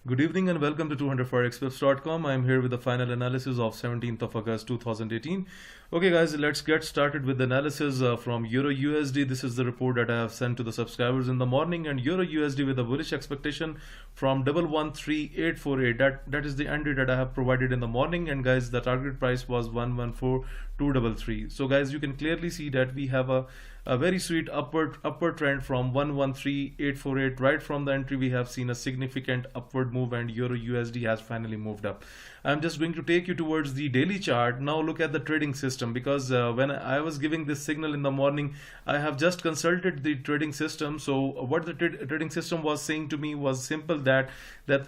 Good evening and welcome to 200forexpips.com. I'm here with the final analysis of 17th of August 2018. Okay guys, let's get started with the analysis from Euro USD. This is the report that I have sent to the subscribers in the morning, and Euro USD with a bullish expectation from 113848. That is the entry that I have provided in the morning, and guys, the target price was 114233. So guys, you can clearly see that we have a very sweet upward trend from 113848. Right from the entry we have seen a significant upward move, and Euro USD has finally moved up. I'm just going to take you towards the daily chart. Now look at the trading system, because when I was giving this signal in the morning, I have just consulted the trading system. So what the trading system was saying to me was simple, that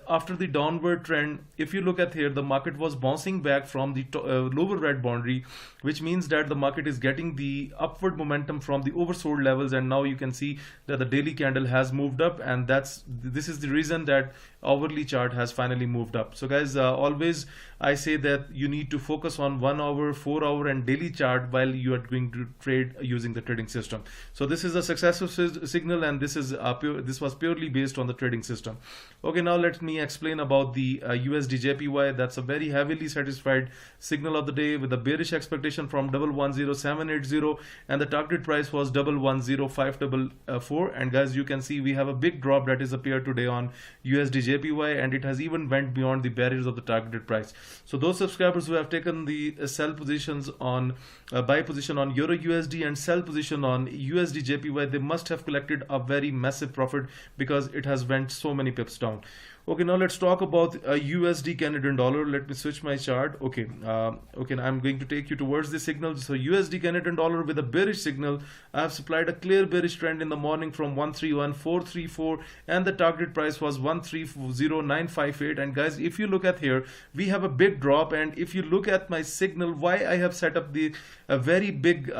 after the downward trend, if you look at here, the market was bouncing back from the lower red boundary, which means that the market is getting the upward momentum from the oversold levels, and now you can see that the daily candle has moved up, and this is the reason that hourly chart has finally moved up. So guys, always I say that you need to focus on 1 hour, 4 hour and daily chart while you are going to trade using the trading system. So this is a successful signal, and this was purely based on the trading system. Okay, now let me explain about the USD JPY. That's a very heavily satisfied signal of the day with a bearish expectation from 110780, and the target price was 110544. And guys, you can see we have a big drop that is appeared today on USD JPY, and it has even went beyond the barriers of the targeted price. So those subscribers who have taken the sell positions on buy position on Euro USD and sell position on USD JPY, they must have collected a very massive profit, because it has went so many pips down. Okay, now let's talk about USD Canadian Dollar. Let me switch my chart. Okay, I'm going to take you towards the signal. So USD Canadian Dollar with a bearish signal. I have supplied a clear bearish trend in the morning from 131434, and the target price was 130958. And guys, if you look at here, we have a big drop, and if you look at my signal, why I have set up a very big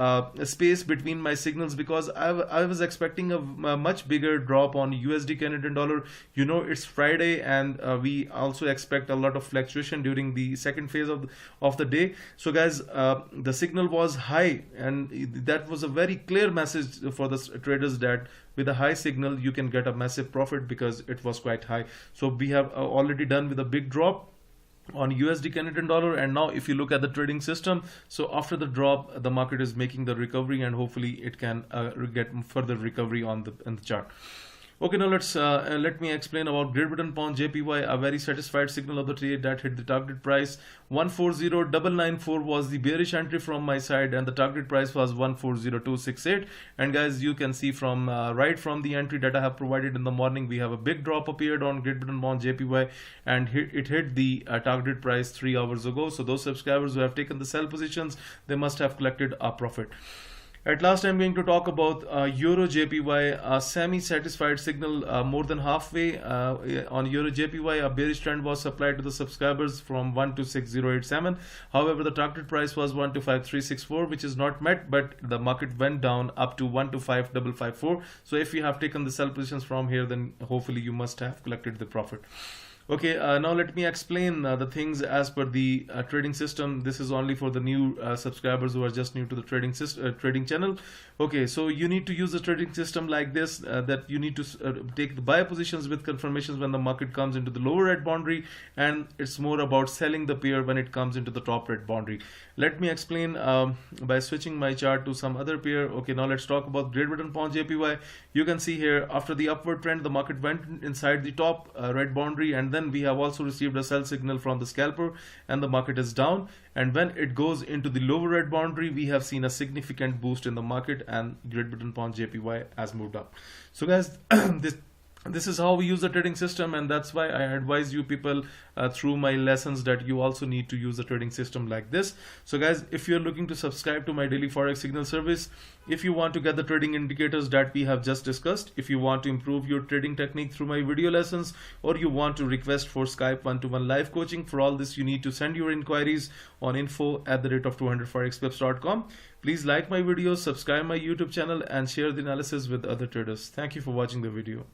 space between my signals, because I was expecting a much bigger drop on USD Canadian Dollar. You know, it's Friday, and we also expect a lot of fluctuation during the second phase of the day. So guys, the signal was high, and that was a very clear message for the traders that with a high signal you can get a massive profit, because it was quite high. So we have already done with a big drop on USD Canadian Dollar, and now if you look at the trading system, so after the drop the market is making the recovery, and hopefully it can get further recovery on the chart. Okay, now let me explain about Great Britain Pound JPY. A very satisfied signal of the trade that hit the target price. 140994 was the bearish entry from my side, and the target price was 140268. And guys, you can see from right from the entry that I have provided in the morning, we have a big drop appeared on Great Britain Pound JPY, and it hit the target price 3 hours ago. So those subscribers who have taken the sell positions, they must have collected a profit. At last, I'm going to talk about Euro JPY, a semi-satisfied signal more than halfway on Euro JPY. A bearish trend was supplied to the subscribers from 126087. However, the target price was 125364, which is not met, but the market went down up to 125554. So if you have taken the sell positions from here, then hopefully you must have collected the profit. Okay, now let me explain the things as per the trading system. This is only for the new subscribers who are just new to the trading channel. Okay, so you need to use the trading system like this, that you need to take the buy positions with confirmations when the market comes into the lower red boundary, and it's more about selling the pair when it comes into the top red boundary. Let me explain by switching my chart to some other pair. Okay, now let's talk about Great Britain Pound JPY. You can see here, after the upward trend, the market went inside the top red boundary, and then we have also received a sell signal from the scalper, and the market is down. And when it goes into the lower red boundary, we have seen a significant boost in the market, and Great Britain Pound JPY has moved up. So guys, this is how we use the trading system, and that's why I advise you people through my lessons that you also need to use the trading system like this. So guys, if you're looking to subscribe to my daily forex signal service, if you want to get the trading indicators that we have just discussed, if you want to improve your trading technique through my video lessons, or you want to request for Skype one-to-one live coaching, for all this you need to send your inquiries on info@200forexpips.com. Please like my videos, subscribe my YouTube channel, and share the analysis with other traders. Thank you for watching the video.